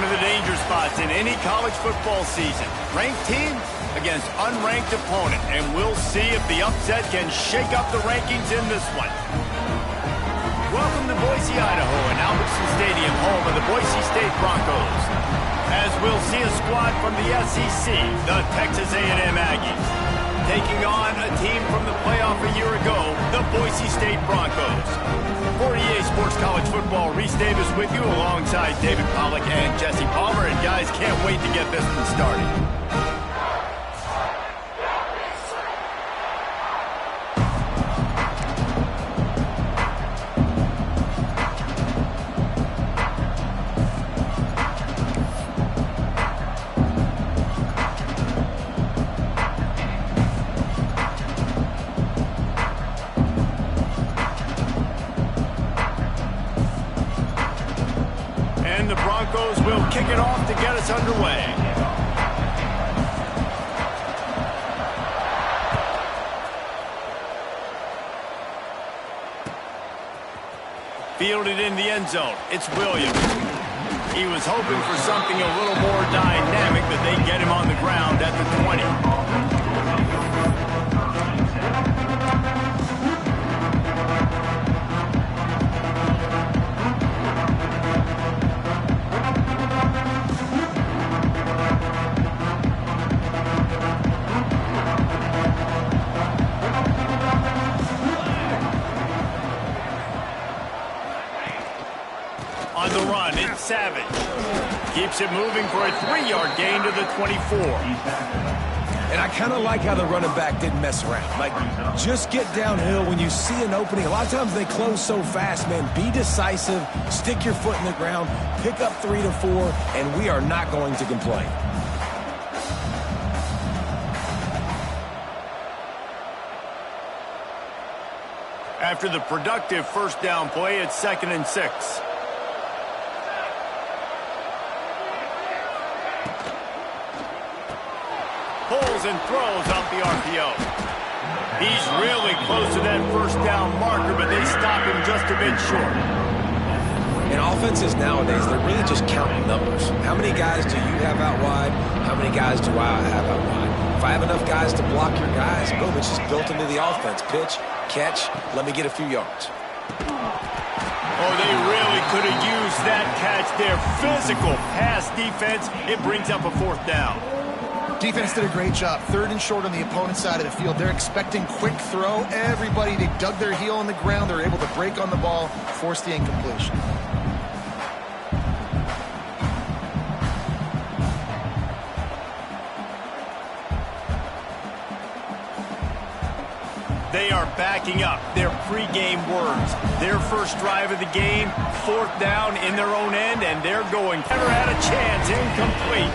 of the danger spots in any college football season. Ranked team against unranked opponent, and we'll see if the upset can shake up the rankings in this one. Welcome to Boise, Idaho, and Albertson Stadium, home of the Boise State Broncos. As we'll see a squad from the SEC, the Texas A&M Aggies, taking on a team from the playoff a year ago, the Boise State Broncos. For EA Sports College Football, Reese Davis with you alongside David Pollack and Jesse Palmer. And guys, can't wait to get this one started. And the Broncos will kick it off to get us underway. Fielded in the end zone. It's Williams. He was hoping for something a little more dynamic, but they get him on the ground at the 20. On the run, it's Savage. Keeps it moving for a 3-yard gain to the 24. And I kind of like how the running back didn't mess around. Like, just get downhill when you see an opening. A lot of times they close so fast, man. Be decisive, stick your foot in the ground, pick up 3 to 4, and we are not going to complain. After the productive first down play, it's 2nd and 6. Pulls and throws off the RPO. He's really close to that first down marker, but they stop him just a bit short. In offenses nowadays, they're really just counting numbers. How many guys do you have out wide? How many guys do I have out wide? If I have enough guys to block your guys, boom, it's just built into the offense. Pitch, catch, let me get a few yards. Oh, they really could have used that catch there. Physical pass defense. It brings up a 4th down. Defense did a great job. 3rd and short on the opponent's side of the field. They're expecting quick throw. Everybody, they dug their heel on the ground. They're able to break on the ball, force the incompletion. They are backing up their pregame words. Their first drive of the game, 4th down in their own end, and they're going. Never had a chance, incomplete.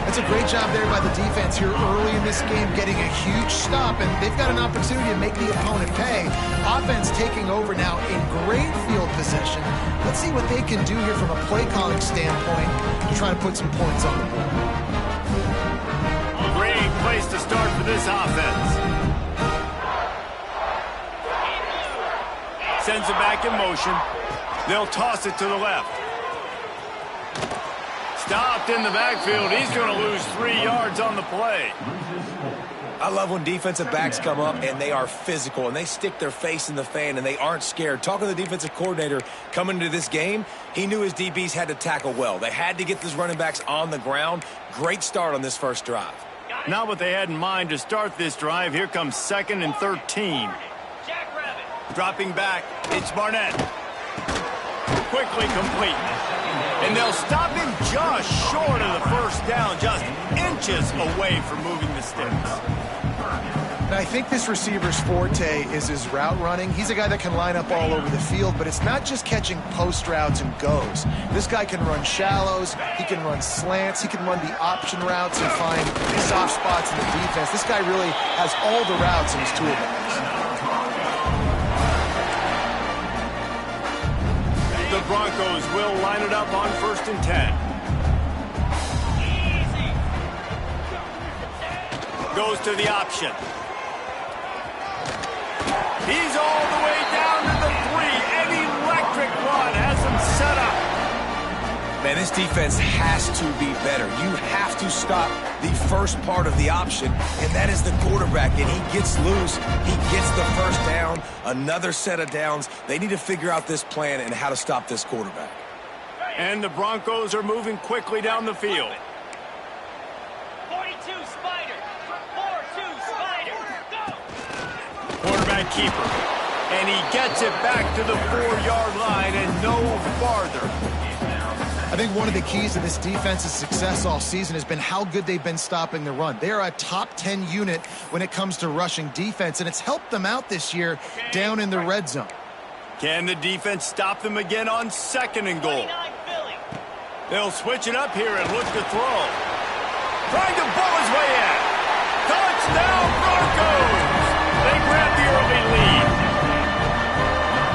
That's a great job there by the defense here early in this game, getting a huge stop, and they've got an opportunity to make the opponent pay. Offense taking over now in great field position. Let's see what they can do here from a play calling standpoint to try to put some points on the board. Great place to start for this offense. Sends it back in motion. They'll toss it to the left. Stopped in the backfield. He's going to lose 3 yards on the play. I love when defensive backs come up and they are physical and they stick their face in the fan and they aren't scared. Talking to the defensive coordinator coming into this game, he knew his DBs had to tackle well. They had to get those running backs on the ground. Great start on this first drive. Not what they had in mind to start this drive. Here comes 2nd and 13. Dropping back, it's Barnett. Quickly complete. And they'll stop him just short of the first down, just inches away from moving the sticks. Now, I think this receiver's forte is his route running. He's a guy that can line up all over the field, but it's not just catching post routes and goes. This guy can run shallows, he can run slants, he can run the option routes and find soft spots in the defense. This guy really has all the routes in his toolbox. The Broncos will line it up on 1st and 10. Goes to the option. He's all the way down to the 3. An electric run has him set up. Man, And this defense has to be better. You have to stop the first part of the option, and that is the quarterback. And he gets loose. He gets the first down, another set of downs. They need to figure out this plan and how to stop this quarterback. And the Broncos are moving quickly down the field. 42 Spider. 4-2 Spider. Go! Quarterback keeper. And he gets it back to the 4-yard line and no farther. I think one of the keys to this defense's success all season has been how good they've been stopping the run. They are a top 10 unit when it comes to rushing defense, and it's helped them out this year down in the red zone. Can the defense stop them again on 2nd and goal? They'll switch it up here and look to throw. Trying to pull his way in. Touchdown Broncos! They grab the early lead.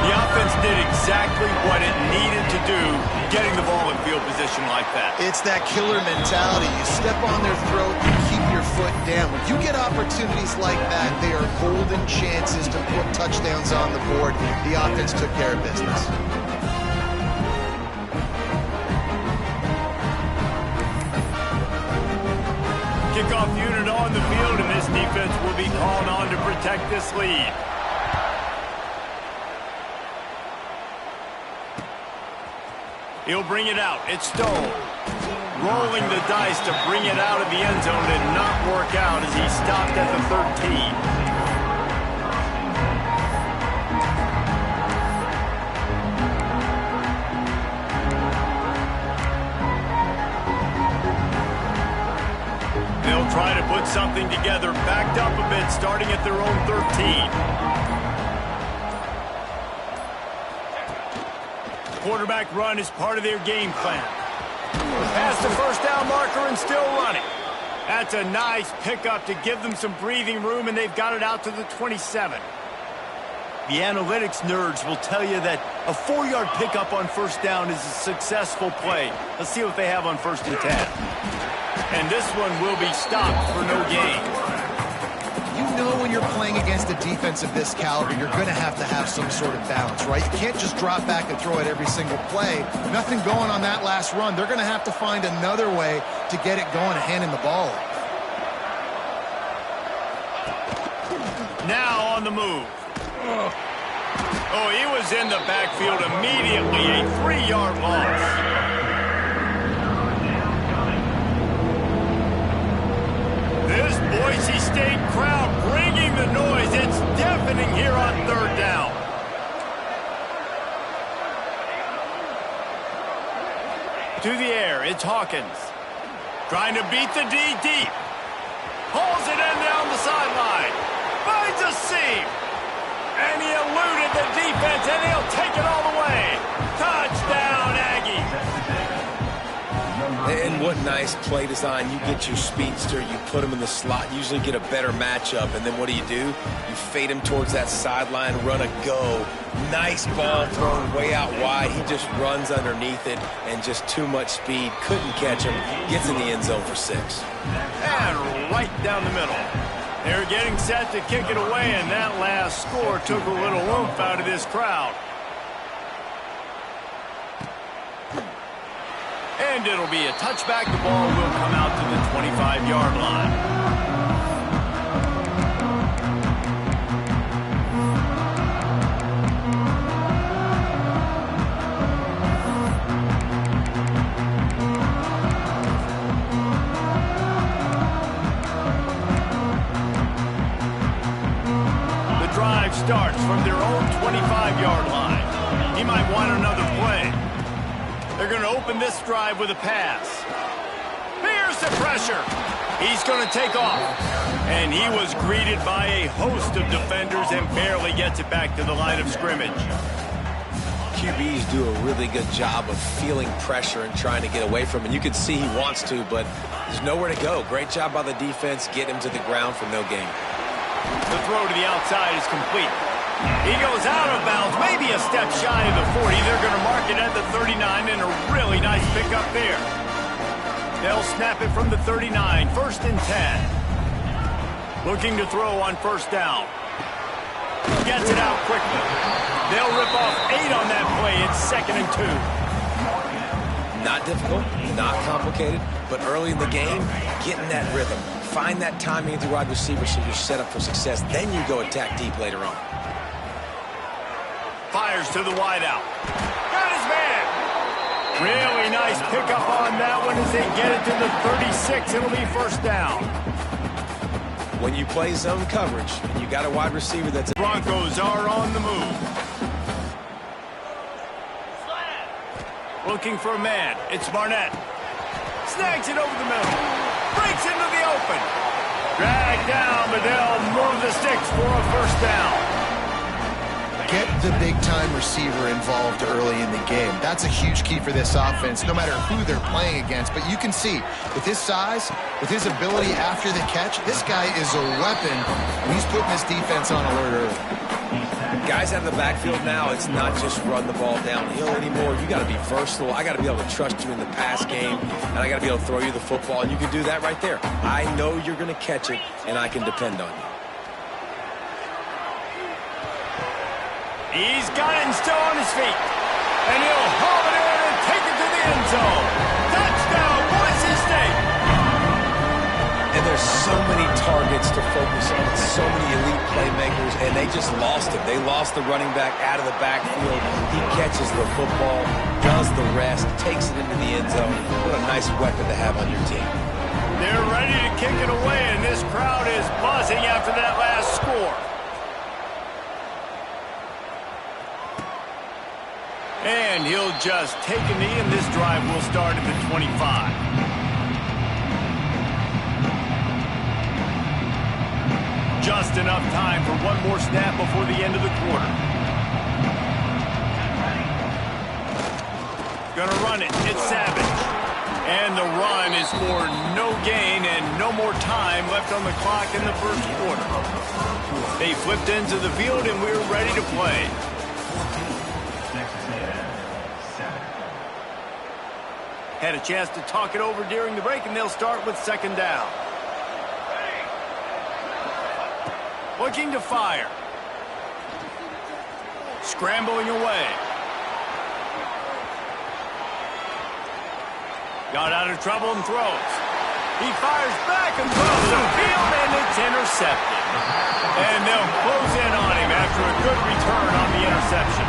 The offense did exactly what it needed to do, getting the ball in field position like that. It's that killer mentality. You step on their throat, you keep your foot down. When you get opportunities like that, they are golden chances to put touchdowns on the board. The offense took care of business. Kickoff unit on the field, and this defense will be called on to protect this lead. He'll bring it out. It's Stone. Rolling the dice to bring it out of the end zone did not work out as he stopped at the 13. They'll try to put something together, backed up a bit, starting at their own 13. Quarterback run is part of their game plan. Past the first down marker and still running. That's a nice pickup to give them some breathing room, and they've got it out to the 27. The analytics nerds will tell you that a 4-yard pickup on first down is a successful play. Let's see what they have on 1st and 10. And this one will be stopped for no gain. You know when you're playing against a defense of this caliber, you're going to have some sort of balance, right? You can't just drop back and throw it every single play. Nothing going on that last run. They're going to have to find another way to get it going and handing the ball off. Now on the move. Oh, he was in the backfield immediately. A 3-yard loss. This Boise State crowd bringing the noise. It's deafening here on 3rd down. To the air, it's Hawkins. Trying to beat the D deep. Hauls it in down the sideline. Finds a seam. And he eluded the defense, and he'll take it all the way. Touchdown, Aggies. And what nice play design. You get your speedster, you put him in the slot, usually get a better matchup, and then what do? You fade him towards that sideline, run a go. Nice ball thrown way out wide. He just runs underneath it, and just too much speed. Couldn't catch him. Gets in the end zone for 6. And right down the middle. They're getting set to kick it away, and that last score took a little oomph out of this crowd. And it'll be a touchback. The ball will come out to the 25-yard line. The drive starts from their own 25-yard line. He might want another play. They're going to open this drive with a pass. Here's the pressure. He's going to take off. And he was greeted by a host of defenders and barely gets it back to the line of scrimmage. QBs do a really good job of feeling pressure and trying to get away from it. You can see he wants to, but there's nowhere to go. Great job by the defense, getting him to the ground for no gain. The throw to the outside is complete. He goes out of bounds, maybe a step shy of the 40. They're going to mark it at the 39, and a really nice pickup there. They'll snap it from the 39, 1st and 10. Looking to throw on 1st down. Gets it out quickly. They'll rip off 8 on that play. It's 2nd and 2. Not difficult, not complicated, but early in the game, get in that rhythm. Find that timing with your wide receiver so you're set up for success. Then you go attack deep later on. Fires to the wideout. Got his man. Really nice pickup on that one as they get it to the 36. It'll be first down. When you play zone coverage, and you got a wide receiver that's... Broncos are on the move. Looking for a man. It's Barnett. Snags it over the middle. Breaks into the open. Dragged down, but they'll move the sticks for a first down. Get the big-time receiver involved early in the game. That's a huge key for this offense, no matter who they're playing against. But you can see, with his size, with his ability after the catch, this guy is a weapon, and he's putting this defense on alert early. Guys out of the backfield now, it's not just run the ball downhill anymore. You got to be versatile. I got to be able to trust you in the pass game, and I got to be able to throw you the football, and you can do that right there. I know you're going to catch it, and I can depend on you. He's got it and still on his feet. And he'll haul it in and take it to the end zone. Touchdown, Boise State. And there's so many targets to focus on, so many elite playmakers, and they just lost him. They lost the running back out of the backfield. He catches the football, does the rest, takes it into the end zone. What a nice weapon to have on your team. They're ready to kick it away, and this crowd is buzzing after that last score. And he'll just take a knee, and this drive will start at the 25. Just enough time for one more snap before the end of the quarter. Gonna run it. It's Savage. And the run is for no gain and no more time left on the clock in the first quarter. They flipped into the field, and we're ready to play. Had a chance to talk it over during the break, and they'll start with second down. Looking to fire. Scrambling away. Got out of trouble and throws. He fires back and throws the field, and it's intercepted. And they'll close in on him after a good return on the interception.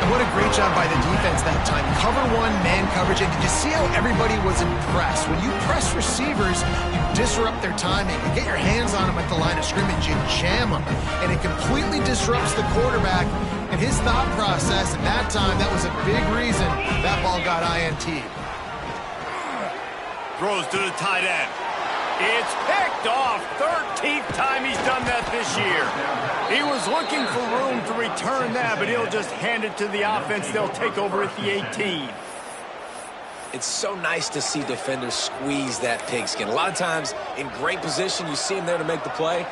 And what a great job by the defense that time. Cover one, man coverage, and did you see how everybody was impressed? When you press receivers, you disrupt their timing. You get your hands on them at the line of scrimmage, you jam them, and it completely disrupts the quarterback and his thought process. And that time, that was a big reason that ball got INT. Throws to the tight end. It's picked off. 13th time he's done that this year. He was looking for room to return that, but he'll just hand it to the offense. They'll take over at the 18. It's so nice to see defenders squeeze that pigskin. A lot of times, in great position, you see them there to make the play,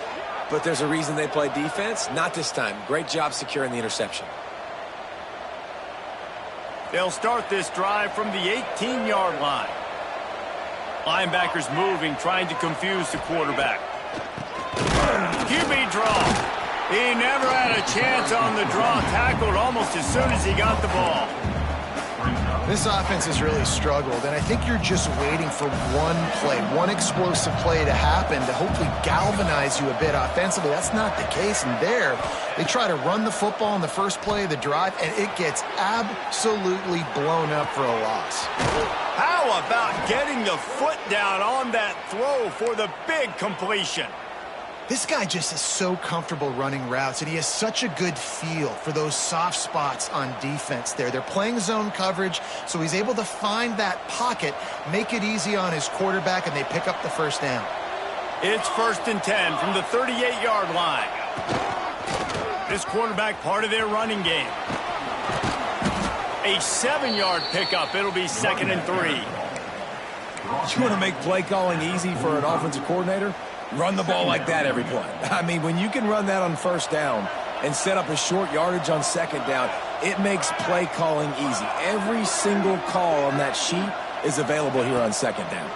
but there's a reason they play defense. Not this time. Great job securing the interception. They'll start this drive from the 18-yard line. Linebackers moving, trying to confuse the quarterback. QB draw. He never had a chance on the draw. Tackled almost as soon as he got the ball. This offense has really struggled, and I think you're just waiting for one play, one explosive play to happen to hopefully galvanize you a bit offensively. That's not the case, and there they try to run the football in the first play of the drive, and it gets absolutely blown up for a loss. How about getting the foot down on that throw for the big completion? This guy just is so comfortable running routes, and he has such a good feel for those soft spots on defense there. They're playing zone coverage, so he's able to find that pocket, make it easy on his quarterback, and they pick up the first down. It's 1st and 10 from the 38-yard line. This quarterback part of their running game. A 7-yard pickup. It'll be 2nd and 3. You want to make play calling easy for an offensive coordinator? Run the ball like that every play. I mean, when you can run that on first down and set up a short yardage on second down, it makes play calling easy. Every single call on that sheet is available here on second down.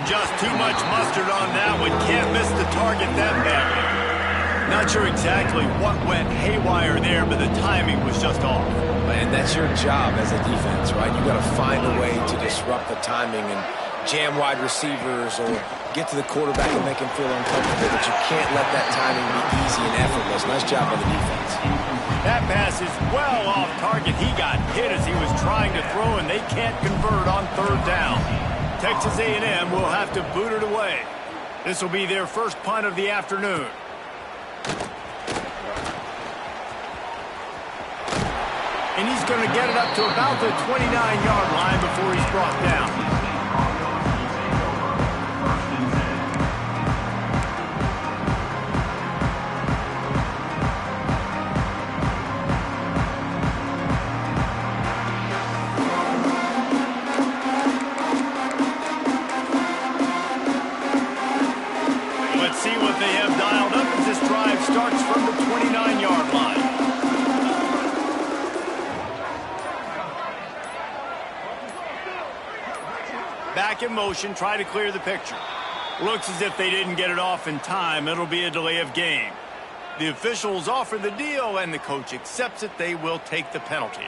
Just too much mustard on that one. Can't miss the target that badly. Not sure exactly what went haywire there, but the timing was just off. And that's your job as a defense, right? You got to find a way to disrupt the timing and jam wide receivers or get to the quarterback and make him feel uncomfortable, but you can't let that timing be easy and effortless. Nice job by the defense. That pass is well off target. He got hit as he was trying to throw, and they can't convert on third down. Texas A&M will have to boot it away. This will be their first punt of the afternoon. And he's going to get it up to about the 29-yard line before he's brought down. Starts from the 29-yard line. Back in motion, try to clear the picture. Looks as if they didn't get it off in time. It'll be a delay of game. The officials offer the deal, and the coach accepts it. They will take the penalty.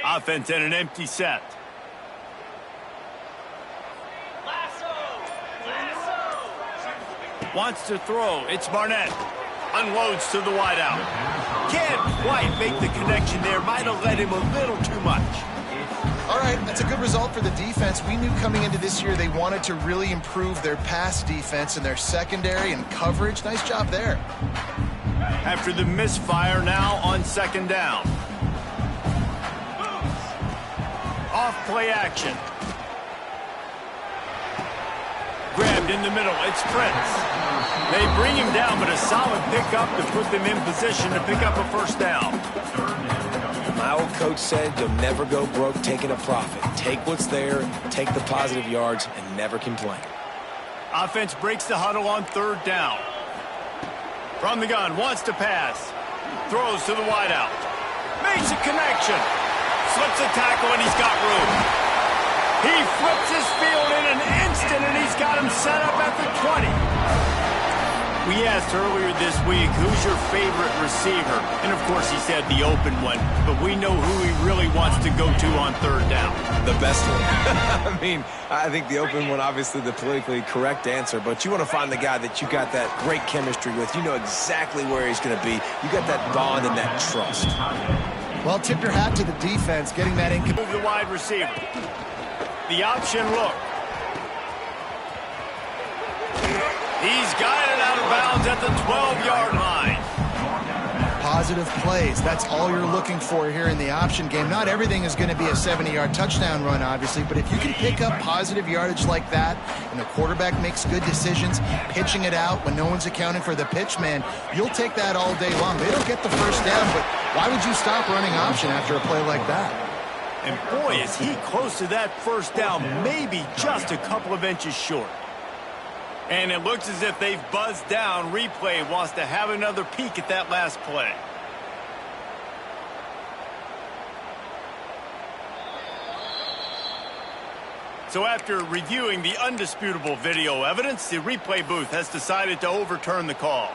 Offense in an empty set. Wants to throw. It's Barnett. Unloads to the wideout. Can't quite make the connection there. Might have led him a little too much. All right, that's a good result for the defense. We knew coming into this year they wanted to really improve their pass defense and their secondary and coverage. Nice job there. After the misfire, now on second down. Off play action. Grabbed in the middle. It's Prince. They bring him down, but a solid pickup to put them in position to pick up a first down. My old coach said you'll never go broke taking a profit. Take what's there, take the positive yards, and never complain. Offense breaks the huddle on third down. From the gun, wants to pass. Throws to the wideout. Makes a connection. Slips a tackle, and he's got room. He flips his field in an instant, and he's got him set up at the 20. We asked earlier this week, who's your favorite receiver? And, of course, he said the open one. But we know who he really wants to go to on third down. The best one. I mean, I think the open one, obviously the politically correct answer. But you want to find the guy that you got that great chemistry with. You know exactly where he's going to be. You got that bond and that trust. Well, tip your hat to the defense, getting that in. Move the wide receiver. The option look. He's got it out of bounds at the 12-yard line. Positive plays. That's all you're looking for here in the option game. Not everything is going to be a 70-yard touchdown run, obviously, but if you can pick up positive yardage like that and the quarterback makes good decisions, pitching it out when no one's accounting for the pitch, man, you'll take that all day long. They don't get the first down, but why would you stop running option after a play like that? And boy, is he close to that first down, maybe just a couple of inches short. And it looks as if they've buzzed down. Replay wants to have another peek at that last play. So after reviewing the undisputable video evidence, the replay booth has decided to overturn the call.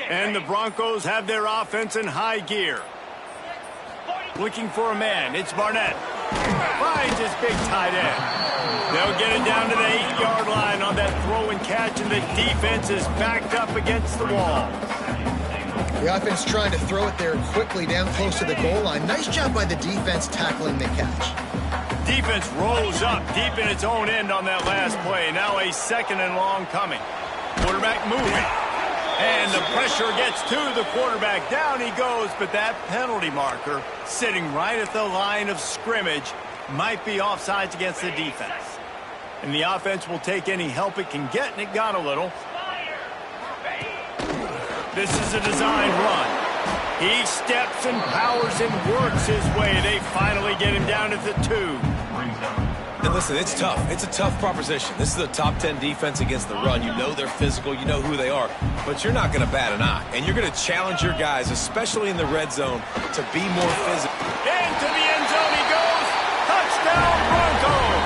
And the Broncos have their offense in high gear. Looking for a man. It's Barnett. Finds his big tight end. They'll get it down to the 8-yard line on that throw and catch, and the defense is backed up against the wall. The offense trying to throw it there quickly down close to the goal line. Nice job by the defense tackling the catch. Defense rolls up deep in its own end on that last play. Now a second and long coming. Quarterback moving. And the pressure gets to the quarterback. Down he goes, but that penalty marker sitting right at the line of scrimmage might be offsides against the defense. And the offense will take any help it can get, and it got a little. This is a designed run. He steps and powers and works his way. They finally get him down at the 2. And listen, it's tough. It's a tough proposition. This is a top 10 defense against the run. You know they're physical. You know who they are. But you're not going to bat an eye. And you're going to challenge your guys, especially in the red zone, to be more physical. Into the end zone he goes. Touchdown, Broncos.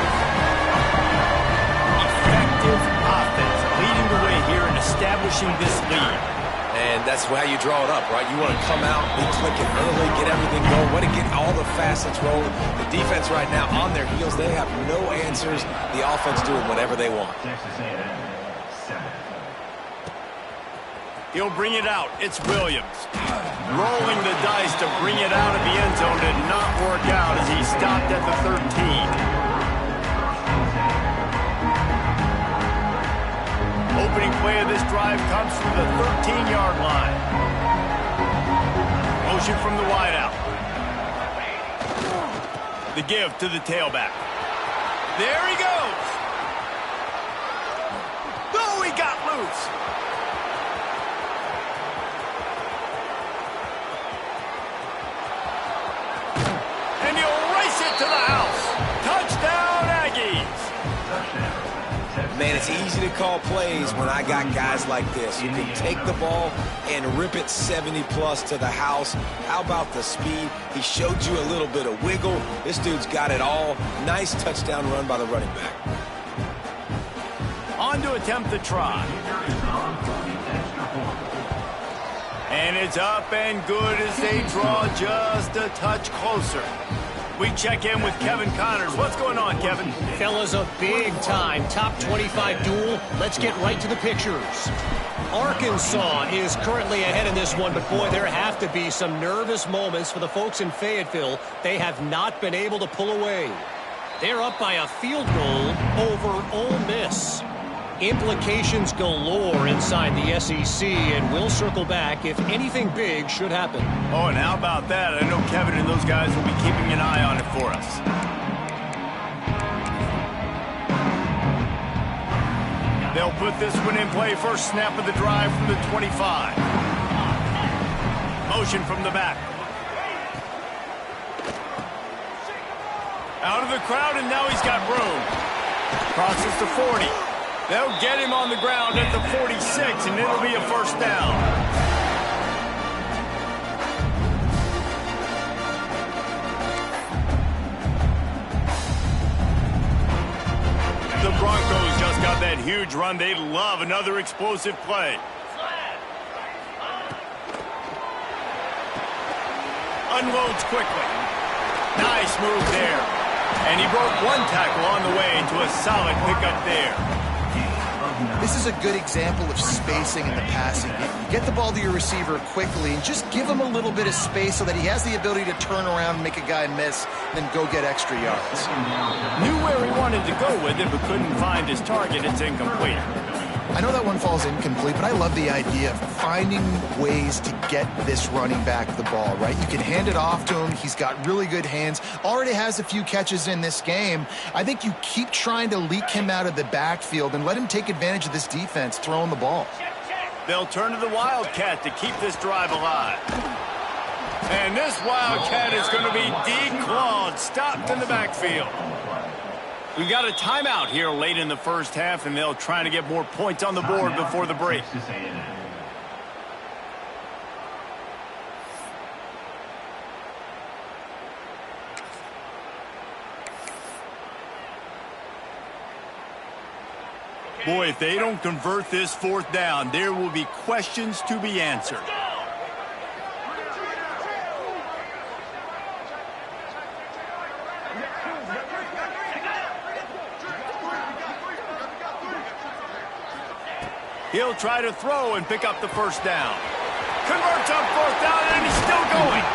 Effective offense leading the way here and establishing this lead. And that's how you draw it up, right? You want to come out, be clicking early, get everything going, want to get all the facets rolling. The defense right now on their heels, they have no answers. The offense doing whatever they want. He'll bring it out. It's Williams. Rolling the dice to bring it out of the end zone did not work out as he stopped at the 13. Opening play of this drive comes from the 13-yard line. Motion from the wideout. The give to the tailback. There he goes. Oh, he got loose. And he'll race it to the house. Touchdown, Aggies. Man, it's easy to call plays when I got guys like this. You can take the ball and rip it 70-plus to the house. How about the speed? He showed you a little bit of wiggle. This dude's got it all. Nice touchdown run by the running back. On to attempt the try. And it's up and good as they draw just a touch closer. We check in with Kevin Connors. What's going on, Kevin? Fellas, a big-time top 25 duel. Let's get right to the pictures. Arkansas is currently ahead in this one, but boy, there have to be some nervous moments for the folks in Fayetteville. They have not been able to pull away. They're up by a field goal over Ole Miss. Implications galore inside the SEC, and we'll circle back if anything big should happen. Oh, and how about that? I know Kevin and those guys will be keeping an eye on it for us. They'll put this one in play. First snap of the drive from the 25. Motion from the back. Out of the crowd, and now he's got room. Crosses to 40. They'll get him on the ground at the 46, and it'll be a first down. The Broncos just got that huge run. They love another explosive play. Unloads quickly. Nice move there. And he broke one tackle on the way to a solid pickup there. This is a good example of spacing in the passing game. You get the ball to your receiver quickly and just give him a little bit of space so that he has the ability to turn around and make a guy miss, then go get extra yards. Knew where he wanted to go with it, but couldn't find his target. It's incomplete. I know that one falls incomplete, but I love the idea of finding ways to get this running back the ball, right? You can hand it off to him. He's got really good hands. Already has a few catches in this game. I think you keep trying to leak him out of the backfield and let him take advantage of this defense throwing the ball. They'll turn to the Wildcat to keep this drive alive. And this Wildcat is going to be declawed, stopped in the backfield. We've got a timeout here late in the first half, and they'll try to get more points on the board before the break. Boy, if they don't convert this fourth down, there will be questions to be answered. He'll try to throw and pick up the first down. Converts on fourth down, and he's still going.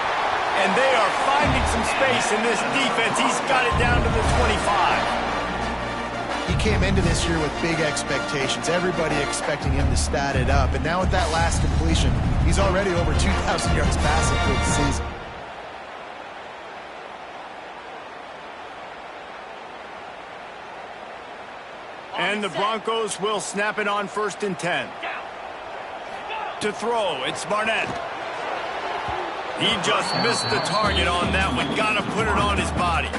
And they are finding some space in this defense. He's got it down to the 25. He came into this year with big expectations. Everybody expecting him to stat it up. And now with that last completion, he's already over 2,000 yards passing for the season. And the Broncos will snap it on 1st and 10. To throw, it's Barnett. He just missed the target on that one. Got to put it on his body.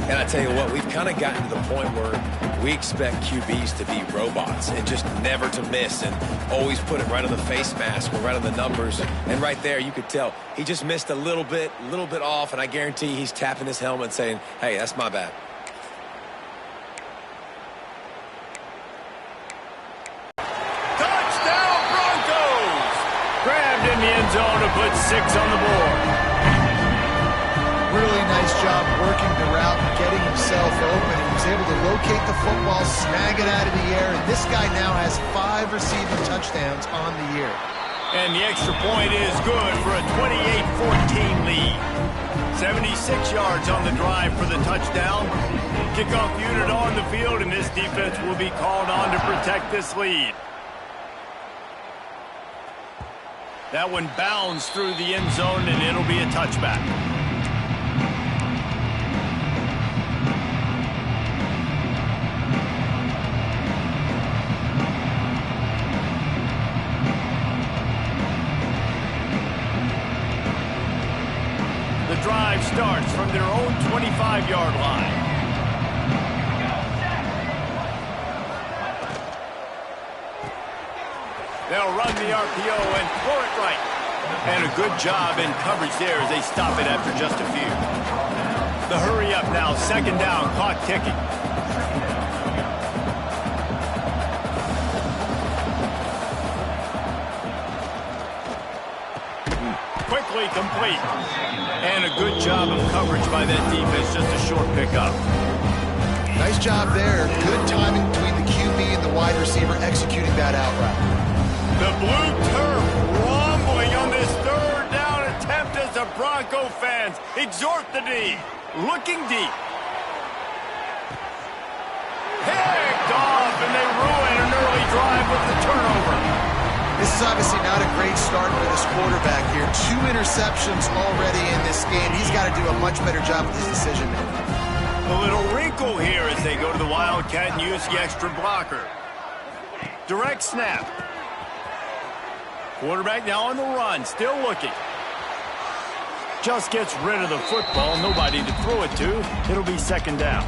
And I tell you what, we've kind of gotten to the point where we expect QBs to be robots and just never to miss and always put it right on the face mask or right on the numbers. And right there, you could tell he just missed a little bit off, and I guarantee he's tapping his helmet saying, hey, that's my bad. Touchdown, Broncos! Grabbed in the end zone to put 6 on the board. Really nice job working the route and getting himself open. He was able to locate the football, snag it out of the air, and this guy now has 5 receiving touchdowns on the year. And the extra point is good for a 28-14 lead. 76 yards on the drive for the touchdown. Kickoff unit on the field, and this defense will be called on to protect this lead. That one bounds through the end zone, and it'll be a touchback. The drive starts from their own 25-yard line. They'll run the RPO and throw it right. And a good job in coverage there as they stop it after just a few. The hurry up now, second down, clock ticking. Quickly complete. And a good job of coverage by that defense, just a short pickup. Nice job there. Good timing between the QB and the wide receiver executing that out route. The blue turf rumbling on this third down attempt as the Bronco fans exhort the D. Looking deep. Picked off, and they ruin an early drive with the turnover. This is obviously not a great start for this quarterback here. 2 interceptions already in this game. He's got to do a much better job with his decision-making. A little wrinkle here as they go to the Wildcat and use the extra blocker. Direct snap. Quarterback now on the run, still looking. Just gets rid of the football, nobody to throw it to. It'll be second down.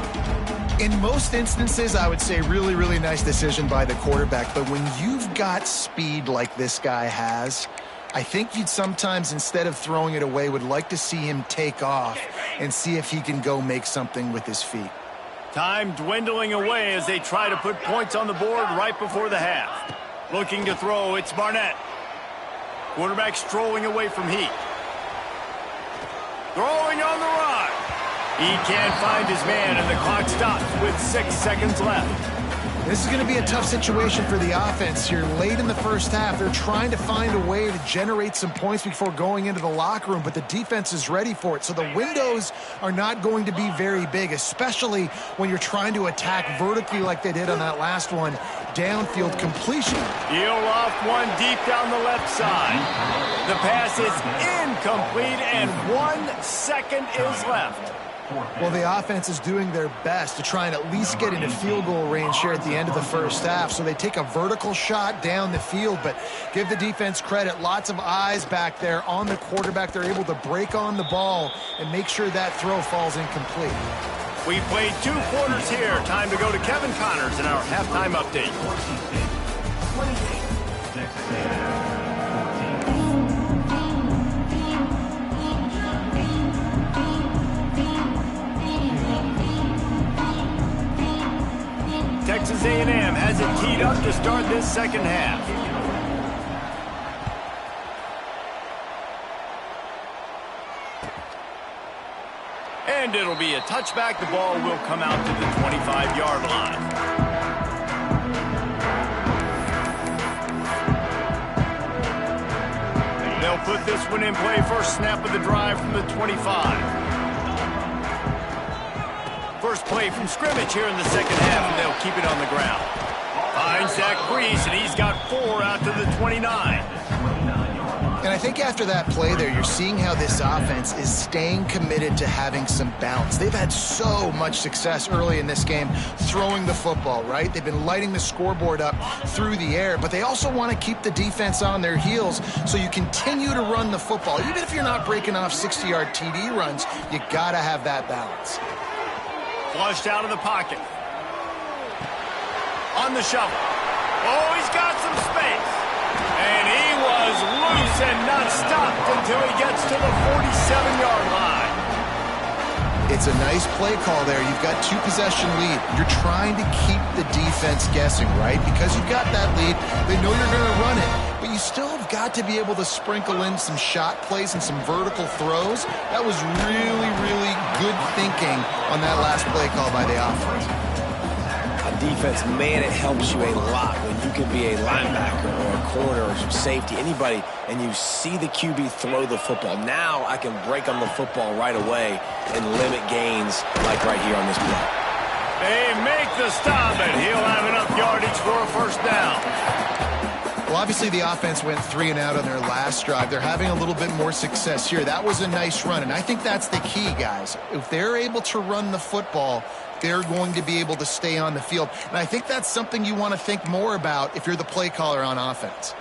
In most instances, I would say really, really nice decision by the quarterback. But when you've got speed like this guy has, I think you'd sometimes, instead of throwing it away, would like to see him take off and see if he can go make something with his feet. Time dwindling away as they try to put points on the board right before the half. Looking to throw, it's Barnett. Quarterback strolling away from Heat. Throwing on the run. He can't find his man, and the clock stops with 6 seconds left. This is going to be a tough situation for the offense here. Late in the first half, they're trying to find a way to generate some points before going into the locker room, but the defense is ready for it. So the windows are not going to be very big, especially when you're trying to attack vertically like they did on that last one. Downfield completion. He'll off one deep down the left side. The pass is incomplete, and 1 second is left. Well, the offense is doing their best to try and at least get into field goal range here at the end of the first half. So they take a vertical shot down the field, but give the defense credit. Lots of eyes back there on the quarterback. They're able to break on the ball and make sure that throw falls incomplete. We played 2 quarters here. Time to go to Kevin Connors in our halftime update. Texas A&M has it teed up to start this second half. And it'll be a touchback. The ball will come out to the 25-yard line. They'll put this one in play. First snap of the drive from the 25. First play from scrimmage here in the second half, and they'll keep it on the ground. Finds Zach Brees, and he's got 4 out to the 29. And I think after that play there, you're seeing how this offense is staying committed to having some bounce. They've had so much success early in this game throwing the football, right? They've been lighting the scoreboard up through the air, but they also want to keep the defense on their heels, so you continue to run the football. Even if you're not breaking off 60-yard TD runs, you got to have that balance. Flushed out of the pocket. On the shovel. Oh, he's got some space. And he was loose and not stopped until he gets to the 47-yard line. It's a nice play call there. You've got 2-possession lead. You're trying to keep the defense guessing, right? Because you've got that lead, they know you're going to run it. But you still have got to be able to sprinkle in some shot plays and some vertical throws. That was really, really good thinking on that last play call by the offense. Defense, man, it helps you a lot when you can be a linebacker or a corner or some safety, anybody, and you see the QB throw the football. Now I can break on the football right away and limit gains like right here on this play. They make the stop, and he'll have enough yardage for a first down. Well, obviously the offense went 3 and out on their last drive. They're having a little bit more success here. That was a nice run, and I think that's the key, guys. If they're able to run the football, they're going to be able to stay on the field. And I think that's something you want to think more about if you're the play caller on offense.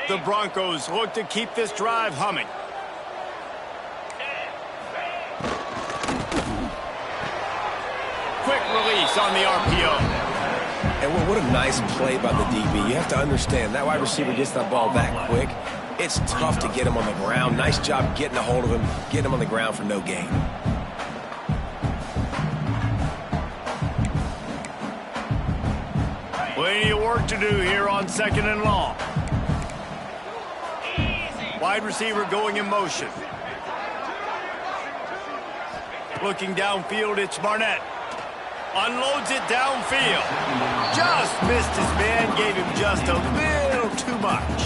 The Broncos look to keep this drive humming. Quick release on the RPO. And what a nice play by the DB. You have to understand, that wide receiver gets that ball that quick. It's tough to get him on the ground. Nice job getting a hold of him, getting him on the ground for no gain. Plenty of work to do here on 2nd and long. Wide receiver going in motion. Looking downfield, it's Barnett. Unloads it downfield. Just missed his man, gave him just a little too much.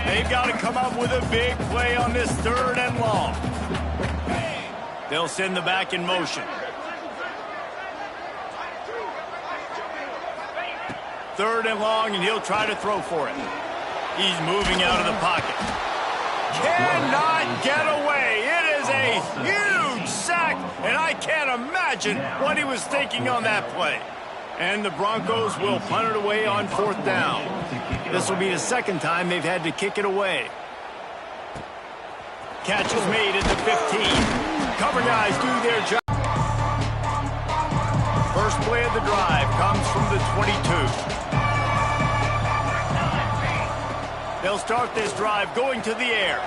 They've got to come up with a big play on this 3rd and long. They'll send the back in motion. 3rd and long, and he'll try to throw for it. He's moving out of the pocket. Cannot get away. It is a huge sack, and I can't imagine what he was thinking on that play. And the Broncos will punt it away on 4th down. This will be the 2nd time they've had to kick it away. Catch is made at the 15. Cover guys do their job. First play of the drive comes from the 22. They'll start this drive going to the air.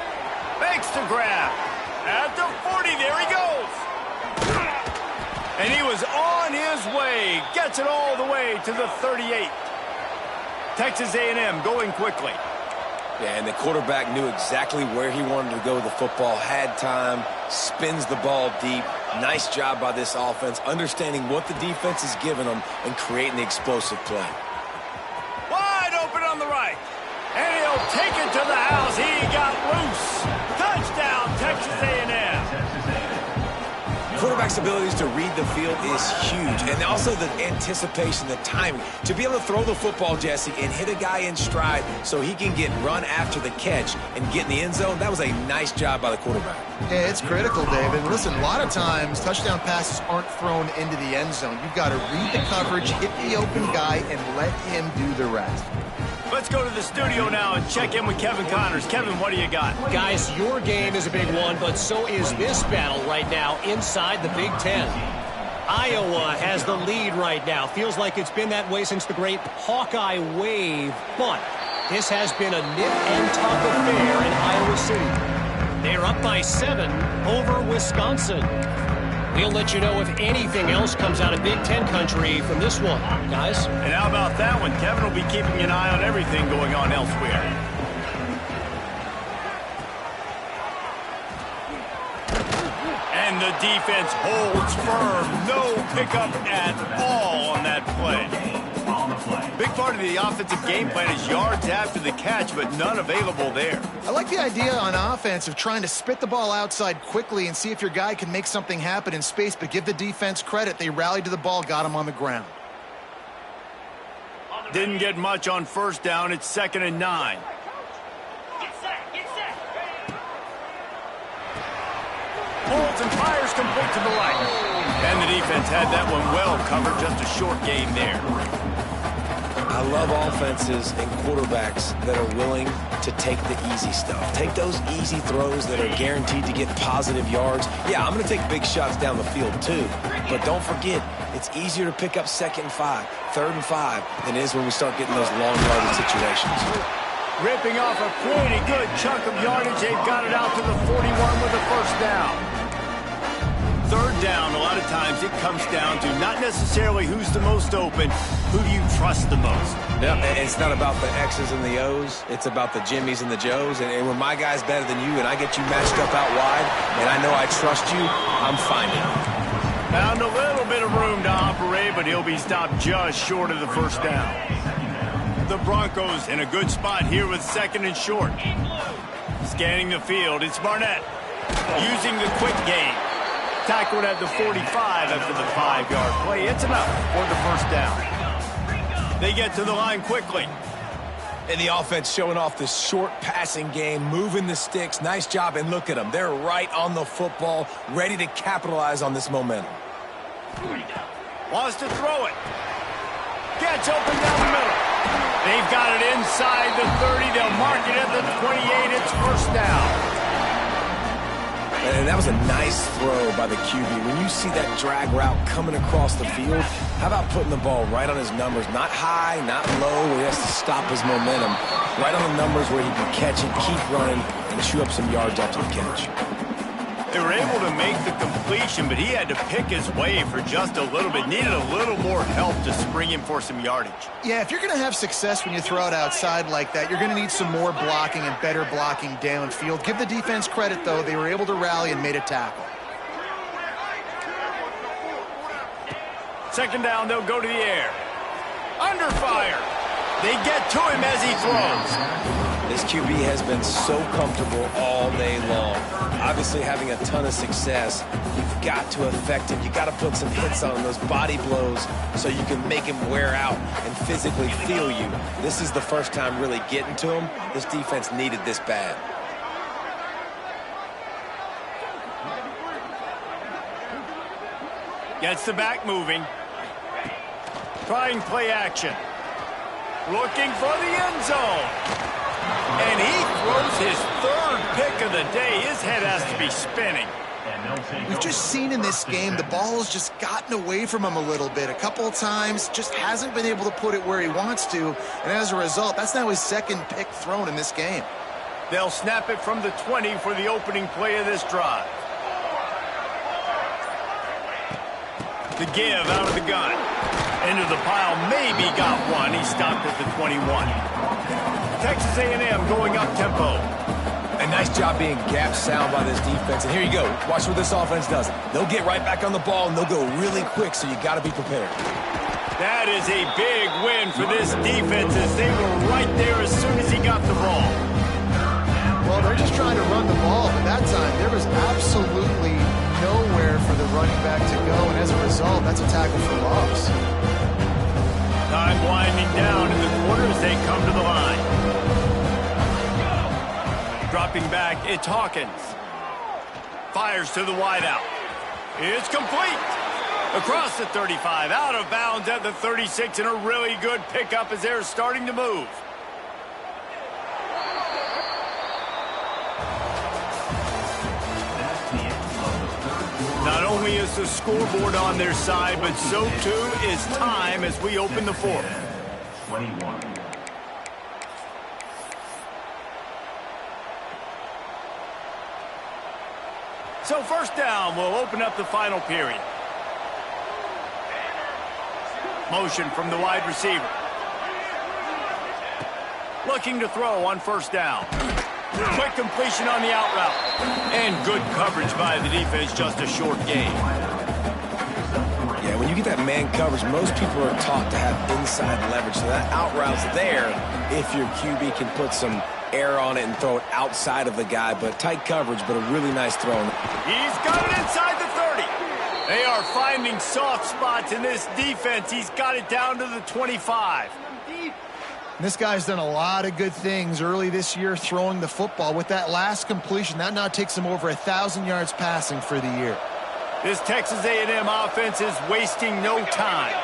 Makes the grab. At the 40, there he goes. And he was on his way. Gets it all the way to the 38. Texas A&M going quickly. Yeah, and the quarterback knew exactly where he wanted to go with the football, had time, spins the ball deep. Nice job by this offense, understanding what the defense is giving them and creating the explosive play. Wide open on the right. And he'll take it to the house. He got loose. Touchdown, Texas A&M. Quarterback's abilities to read the field is huge, and also the anticipation, the timing. To be able to throw the football, Jesse, and hit a guy in stride so he can get run after the catch and get in the end zone, that was a nice job by the quarterback. Yeah, it's critical, David. Listen, a lot of times touchdown passes aren't thrown into the end zone. You've got to read the coverage, hit the open guy, and let him do the rest. Let's go to the studio now and check in with Kevin Connors. Kevin, what do you got? Guys, your game is a big one, but so is this battle right now inside the Big Ten. Iowa has the lead right now. Feels like it's been that way since the great Hawkeye wave, but this has been a nip-and-tuck affair in Iowa City. They're up by 7 over Wisconsin. We'll let you know if anything else comes out of Big Ten country from this one, guys. And how about that one? Kevin will be keeping an eye on everything going on elsewhere. And the defense holds firm. No pickup at all on that play. big part of the offensive game plan is yards after the catch, but none available there. I like the idea on offense of trying to spit the ball outside quickly and see if your guy can make something happen in space, but give the defense credit. They rallied to the ball, got him on the ground. Didn't get much on first down. It's 2nd and 9. Get set, get set. Holds and fires complete to the right. And the defense had that one well covered. Just a short gain there. I love offenses and quarterbacks that are willing to take the easy stuff. Take those easy throws that are guaranteed to get positive yards. Yeah, I'm going to take big shots down the field too. But don't forget, it's easier to pick up 2nd and 5, 3rd and 5 than it is when we start getting those long yardage situations. Ripping off a pretty good chunk of yardage. They've got it out to the 41 with a first down. 3rd down, a lot of times it comes down to not necessarily who's the most open, who do you trust the most? Yeah, and it's not about the X's and the O's. It's about the Jimmys and the Joes. And when my guy's better than you and I get you matched up out wide and I know I trust you, I'm finding it. Found a little bit of room to operate, but he'll be stopped just short of the first down. The Broncos in a good spot here with 2nd and short. Scanning the field, it's Barnett. Using the quick game. Tackled at the 45 after the 5-yard play. It's enough for the first down. They get to the line quickly. And the offense showing off this short passing game, moving the sticks. Nice job, and look at them. They're right on the football, ready to capitalize on this momentum. Wants to throw it. Gets open down the middle. They've got it inside the 30. They'll mark it at the 28. It's first down. And that was a nice throw by the QB. When you see that drag route coming across the field, how about putting the ball right on his numbers? Not high, not low, where he has to stop his momentum. Right on the numbers where he can catch it, keep running, and chew up some yards after the catch. They were able to make the completion, but he had to pick his way for just a little bit. Needed a little more help to spring him for some yardage. Yeah, if you're going to have success when you throw it outside like that, you're going to need some more blocking and better blocking downfield. Give the defense credit, though. They were able to rally and made a tackle. 2nd down, they'll go to the air. Under fire. They get to him as he throws. This QB has been so comfortable all day long. Obviously having a ton of success. You've got to affect him. You've got to put some hits on him, those body blows, so you can make him wear out and physically feel you. This is the first time really getting to him. This defense needed this bad. Gets the back moving. Trying play action. Looking for the end zone. And he throws his 3rd pick of the day. His head has to be spinning. We've just seen in this game the ball has just gotten away from him a little bit. A couple of times, just hasn't been able to put it where he wants to. And as a result, that's now his 2nd pick thrown in this game. They'll snap it from the 20 for the opening play of this drive. The give out of the gun. Into the pile, maybe got one. He stopped at the 21. Texas A&M going up tempo. A nice job being gap sound by this defense. And here you go. Watch what this offense does. They'll get right back on the ball, and they'll go really quick, so you got to be prepared. That is a big win for this defense as they were right there as soon as he got the ball. Well, they're just trying to run the ball, but that time there was absolutely nowhere for the running back to go, and as a result, that's a tackle for loss. Time winding down in the quarter as they come to the line. Dropping back, it's Hawkins. Fires to the wideout. It's complete. Across the 35, out of bounds at the 36, and a really good pickup as they're starting to move. Not only is the scoreboard on their side, but so too is time as we open the 4th. 21. So first down will open up the final period. Motion from the wide receiver. Looking to throw on first down. Quick completion on the out route. And good coverage by the defense, just a short gain. Yeah, when when you get that man coverage, most people are taught to have inside leverage. So that out route's there if your QB can put some air on it and throw it outside of the guy. But tight coverage, but a really nice throw. He's got it inside the 30. They are finding soft spots in this defense. He's got it down to the 25. This guy's done a lot of good things early this year throwing the football. With that last completion, that now takes him over 1,000 yards passing for the year. This Texas A&M offense is wasting no time.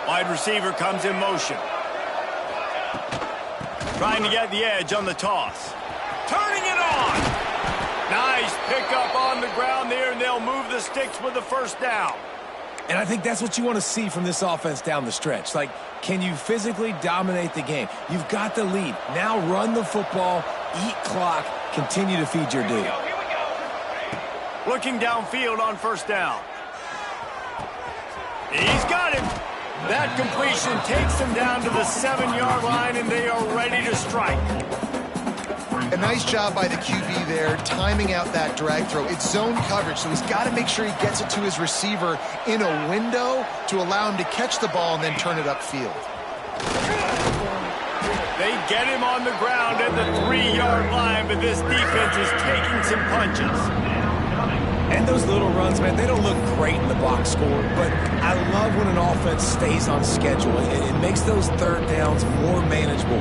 Wide receiver comes in motion. Trying to get the edge on the toss. Turning it on. Nice pickup on the ground there, and they'll move the sticks with the first down. And I think that's what you want to see from this offense down the stretch. Like, can you physically dominate the game? You've got the lead. Now run the football, eat clock, continue to feed your dude. Looking downfield on first down. He's got it. That completion takes them down to the 7-yard line, and they are ready to strike. A nice job by the QB there, timing out that drag throw. It's zone coverage, so he's got to make sure he gets it to his receiver in a window to allow him to catch the ball and then turn it upfield. They get him on the ground at the 3-yard line, but this defense is taking some punches. And those little runs, man, they don't look great in the box score, but I love when an offense stays on schedule. It makes those third downs more manageable,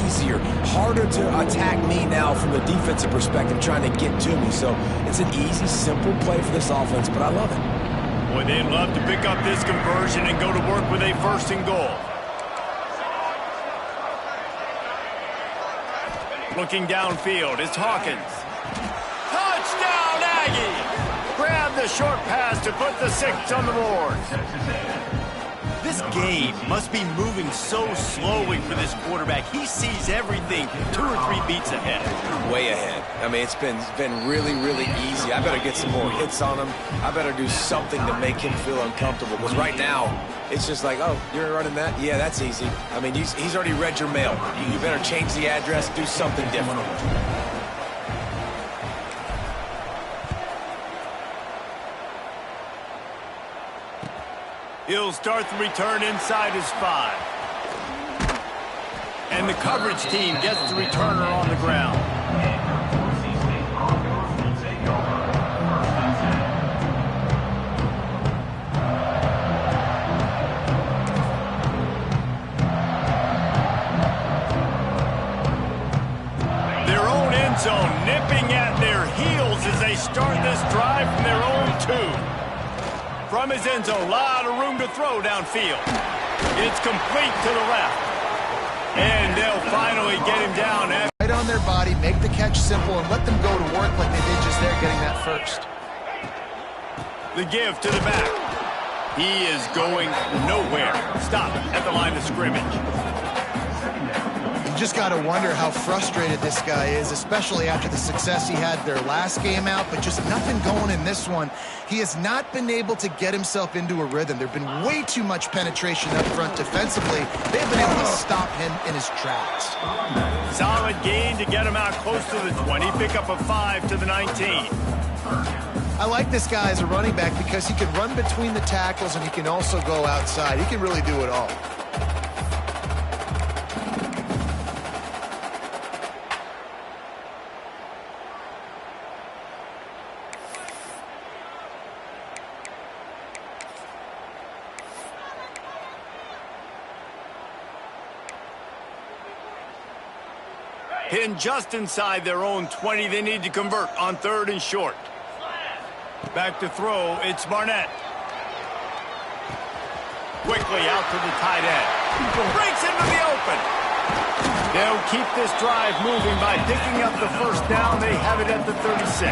easier, harder to attack me now from the defensive perspective trying to get to me. So it's an easy, simple play for this offense, but I love it. Boy, they'd love to pick up this conversion and go to work with a 1st and goal. Looking downfield, it's Hawkins. Touchdown, Aggie! Grab the short pass to put the 6 on the board. This game must be moving so slowly for this quarterback. He sees everything 2 or 3 beats ahead. Way ahead. I mean, it's been really, really easy. I better get some more hits on him. I better do something to make him feel uncomfortable. Because right now, it's just like, oh, you're running that? Yeah, that's easy. I mean, he's already read your mail. You better change the address, do something different. He'll start the return inside his 5. And the coverage team gets the returner on the ground. Their own end zone nipping at their heels as they start this drive from their own 2. From his end zone, a lot of room to throw downfield. It's complete to the left. And they'll finally get him down. Right on their body, make the catch simple, and let them go to work like they did just there, getting that first. The give to the back. He is going nowhere. Stop at the line of scrimmage. You just got to wonder how frustrated this guy is, especially after the success he had their last game out, but just nothing going in this one. He has not been able to get himself into a rhythm. There's been way too much penetration up front defensively. They've been able to stop him in his tracks. Solid gain to get him out close to the 20. Pick up a 5 to the 19. I like this guy as a running back because he can run between the tackles and he can also go outside. He can really do it all. Pinned just inside their own 20. They need to convert on 3rd and short. Back to throw. It's Barnett. Quickly out to the tight end. Breaks into the open. They'll keep this drive moving by picking up the first down. They have it at the 36.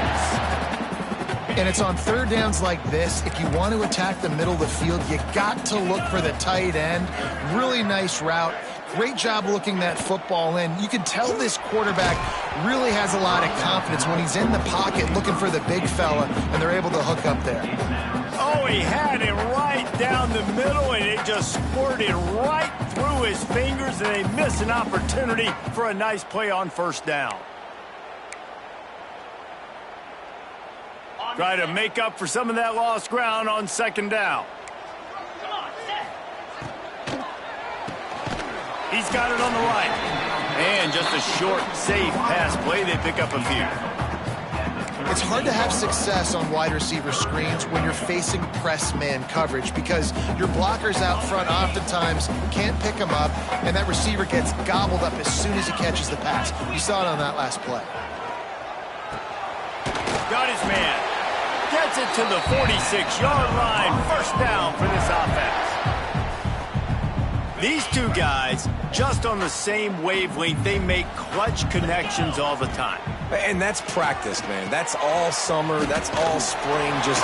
And it's on 3rd downs like this. If you want to attack the middle of the field, you got to look for the tight end. Really nice route. Great job looking that football in. You can tell this quarterback really has a lot of confidence when he's in the pocket looking for the big fella, and they're able to hook up there. Oh, he had it right down the middle, and it just squirted right through his fingers, and they miss an opportunity for a nice play on first down. Try to make up for some of that lost ground on 2nd down. He's got it on the right. And just a short, safe pass play. They pick up a few. It's hard to have success on wide receiver screens when you're facing press man coverage because your blockers out front oftentimes can't pick them up, and that receiver gets gobbled up as soon as he catches the pass. You saw it on that last play. Got his man. Gets it to the 46-yard line. First down for this offense. These two guys, just on the same wavelength, they make clutch connections all the time. And that's practice, man. That's all summer. That's all spring. Just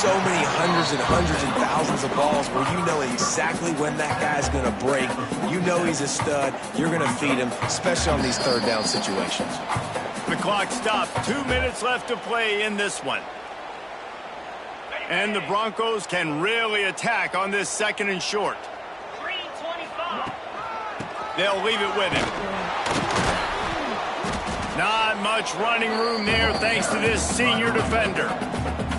so many hundreds and thousands of balls where you know exactly when that guy's going to break. You know he's a stud. You're going to feed him, especially on these third down situations. The clock stopped. 2 minutes left to play in this one. And the Broncos can really attack on this second and short. 3:25. They'll leave it with him. Not much running room there thanks to this senior defender.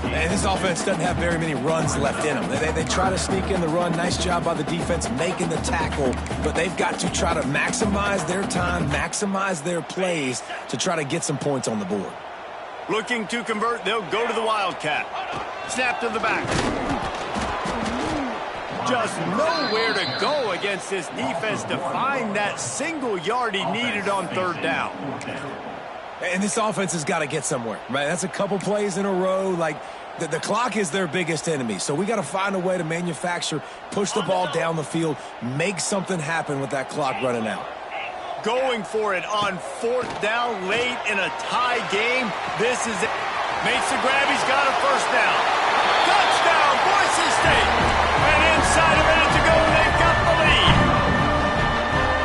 And this offense doesn't have very many runs left in them. They try to sneak in the run. Nice job by the defense making the tackle. But they've got to try to maximize their time, maximize their plays to try to get some points on the board. Looking to convert, they'll go to the Wildcat. Snap to the back. Just nowhere to go against this defense to find that single yard he needed on third down. And this offense has got to get somewhere, right? That's a couple plays in a row. Like, the clock is their biggest enemy. So we got to find a way to manufacture, push the ball down the field, make something happen with that clock running out. Going for it on fourth down late in a tie game. This is it. Makes the grab. He's got a first down. Touchdown, Boise State. And inside a minute to go, they've got the lead.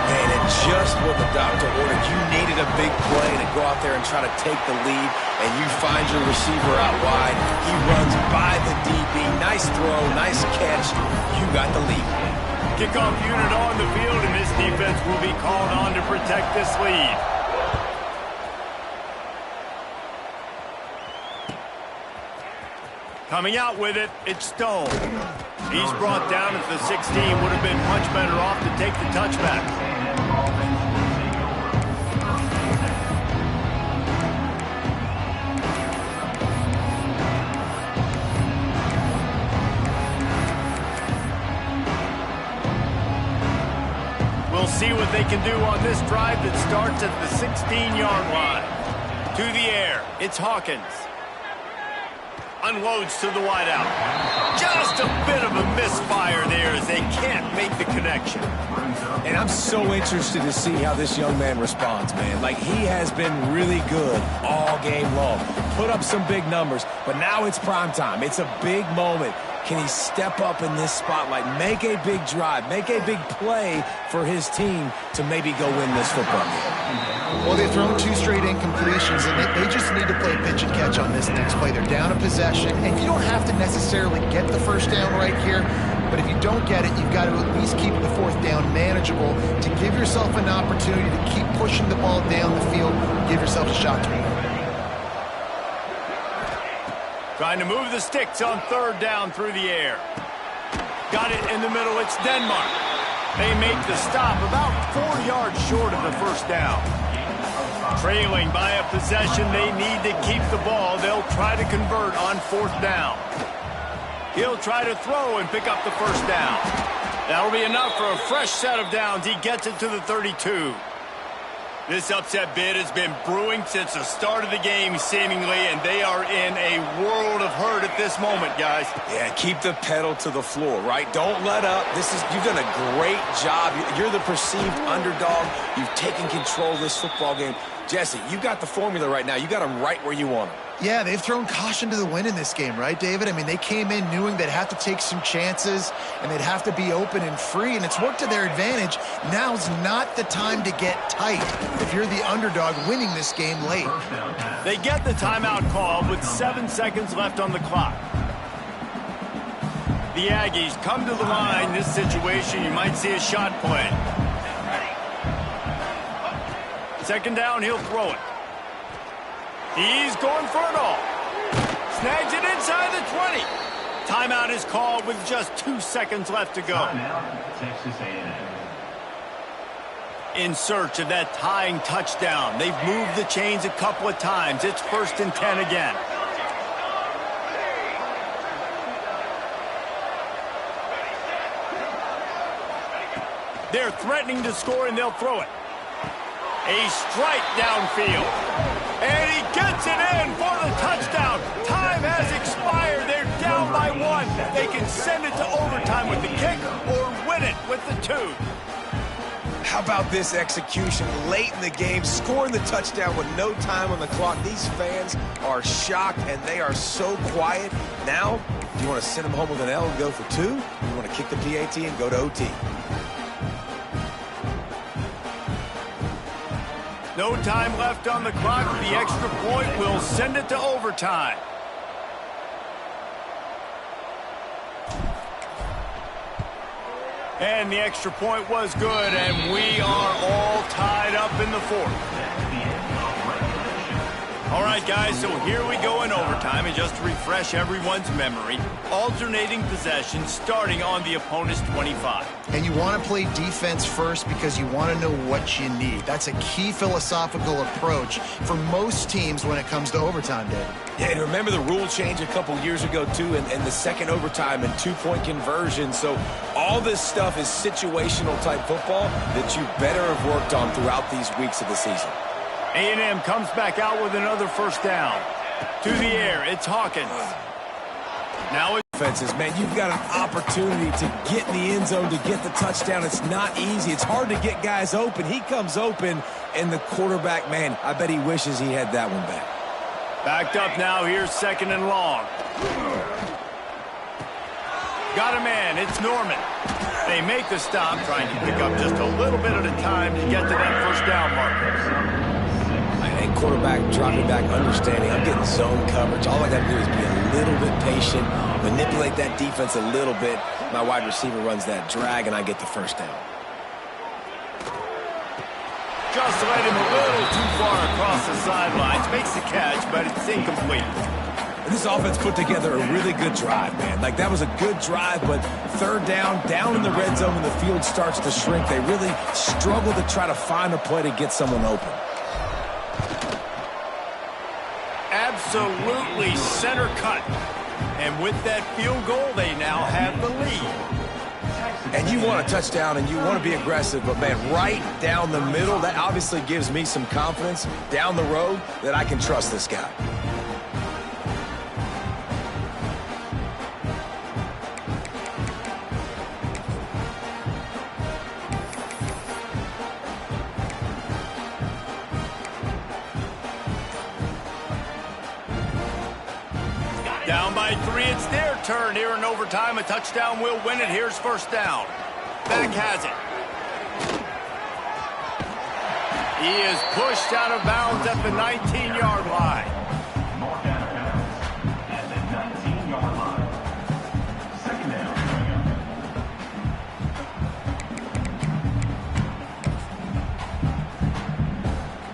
Man, and just what the doctor ordered. You needed a big play to go out there and try to take the lead, and you find your receiver out wide. He runs by the DB. Nice throw, nice catch. You got the lead. Kickoff unit on the field, and this defense will be called on to protect this lead. Coming out with it, it's Stone. He's brought down at the 16. Would have been much better off to take the touchback. We'll see what they can do on this drive that starts at the 16-yard line. To the air, it's Hawkins. Unloads to the wideout. Just a bit of a misfire there as they can't make the connection. And I'm so interested to see how this young man responds, man. Like, he has been really good all game long. Put up some big numbers, but now it's prime time. It's a big moment. Can he step up in this spotlight, make a big drive, make a big play for his team to maybe go win this football game? Well, they've thrown 2 straight incompletions, and they just need to play pitch and catch on this next play. They're down a possession, and you don't have to necessarily get the first down right here, but if you don't get it, you've got to at least keep the fourth down manageable to give yourself an opportunity to keep pushing the ball down the field, give yourself a shot to win. Trying to move the sticks on third down through the air. Got it in the middle. It's Denmark. They make the stop about 4 yards short of the first down. Trailing by a possession, they need to keep the ball. They'll try to convert on fourth down. He'll try to throw and pick up the first down. That'll be enough for a fresh set of downs. He gets it to the 32. This upset bid has been brewing since the start of the game, seemingly, and they are in a world of hurt at this moment, guys. Yeah, keep the pedal to the floor, right? Don't let up. You've done a great job. You're the perceived underdog. You've taken control of this football game. Jesse, you got the formula right now. You got them right where you want them. Yeah, they've thrown caution to the wind in this game, right, David? I mean, they came in knowing they'd have to take some chances and they'd have to be open and free, and it's worked to their advantage. Now's not the time to get tight if you're the underdog winning this game late. They get the timeout called with 7 seconds left on the clock. The Aggies come to the line. This situation, you might see a shot play. Second down, he'll throw it. He's going for it all. Snags it inside the 20. Timeout is called with just 2 seconds left to go. Texas A&M. in search of that tying touchdown. They've moved the chains a couple of times. It's 1st and 10 again. They're threatening to score, and they'll throw it. A strike downfield. And he gets it in for the touchdown. Time has expired. They're down by 1. They can send it to overtime with the kick or win it with the 2. How about this execution late in the game, scoring the touchdown with no time on the clock? These fans are shocked, and they are so quiet. Now, do you want to send them home with an L and go for 2? You want to kick the PAT and go to OT? No time left on the clock. The extra point will send it to overtime. And the extra point was good, and we are all tied up in the 4th. All right, guys, so here we go in overtime, and just to refresh everyone's memory, alternating possession starting on the opponent's 25. And you want to play defense first because you want to know what you need. That's a key philosophical approach for most teams when it comes to overtime, David. Yeah, and remember the rule change a couple years ago, too, and the second overtime and 2-point conversion. So all this stuff is situational type football that you better have worked on throughout these weeks of the season. A&M comes back out with another 1st down. To the air, it's Hawkins. Now it's defenses, man, you've got an opportunity to get in the end zone to get the touchdown. It's not easy. It's hard to get guys open. He comes open, and the quarterback, man, I bet he wishes he had that one back. Backed up now. Here's 2nd and long. Got a man. It's Norman. They make the stop, trying to pick up just a little bit at a time to get to that 1st down marker. And quarterback dropping back, understanding I'm getting zone coverage. All I got to do is be a little bit patient, manipulate that defense a little bit. My wide receiver runs that drag, and I get the 1st down. Just led him a little too far across the sidelines. Makes the catch, but it's incomplete. And this offense put together a really good drive, man. Like, that was a good drive, but 3rd down in the red zone when the field starts to shrink, they really struggle to try to find a play to get someone open. Absolutely center cut. And with that field goal, they now have the lead. And you want a touchdown and you want to be aggressive, but, man, right down the middle, that obviously gives me some confidence down the road that I can trust this guy. Down by 3, it's their turn here in overtime. A touchdown will win it. Here's 1st down. Back has it. He is pushed out of bounds at the 19-yard line. At the 19-yard line. 2nd down.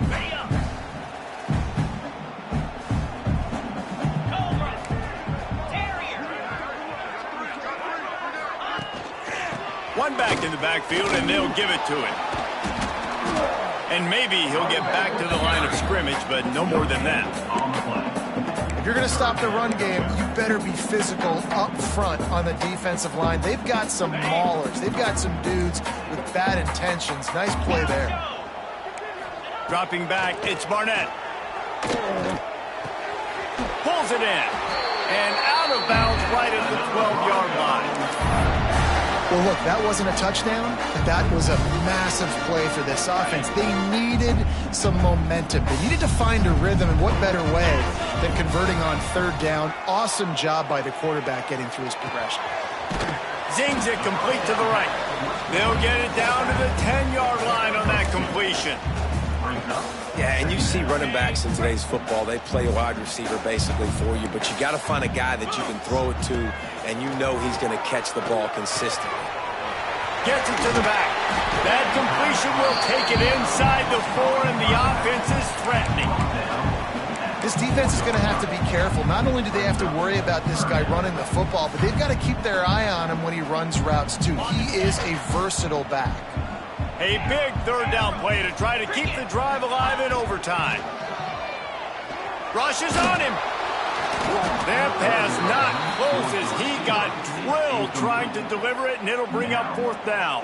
Ready up. One back in the backfield, and they'll give it to him. And maybe he'll get back to the line of scrimmage, but no more than that. If you're going to stop the run game, you better be physical up front on the defensive line. They've got some maulers. They've got some dudes with bad intentions. Nice play there. Dropping back, it's Barnett. Pulls it in. And out of bounds right at the 12-yard line. Well, look, that wasn't a touchdown, but that was a massive play for this offense. They needed some momentum. They needed to find a rhythm, and what better way than converting on 3rd down. Awesome job by the quarterback getting through his progression. Zings it complete to the right. They'll get it down to the 10-yard line on that completion. Yeah, and you see running backs in today's football, they play a wide receiver basically for you, but you got to find a guy that you can throw it to, and you know he's going to catch the ball consistently. Gets it to the back. That completion will take it inside the 4, and the offense is threatening. This defense is going to have to be careful. Not only do they have to worry about this guy running the football, but they've got to keep their eye on him when he runs routes too. He is a versatile back. A big third down play to try to keep the drive alive in overtime. Rushes on him. That pass not close as he got drilled trying to deliver it, and it'll bring up fourth down.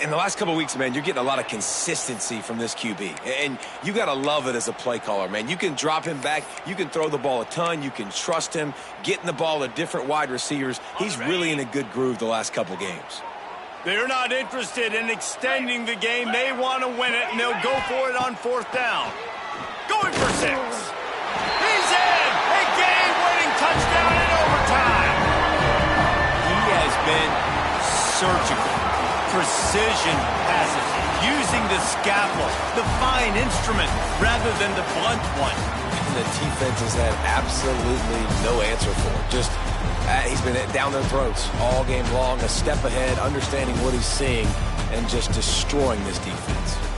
In the last couple of weeks, man, you're getting a lot of consistency from this QB. And you got to love it as a play caller, man. You can drop him back. You can throw the ball a ton. You can trust him, getting the ball to different wide receivers. He's really in a good groove the last couple games. They're not interested in extending the game. They want to win it, and they'll go for it on fourth down. Going for 6. He's in! A game-winning touchdown in overtime. He has been surgical. Precision passes, using the scalpel, the fine instrument, rather than the blunt one. And the defense has had absolutely no answer for it. Just, he's been down their throats all game long, a step ahead, understanding what he's seeing, and just destroying this defense.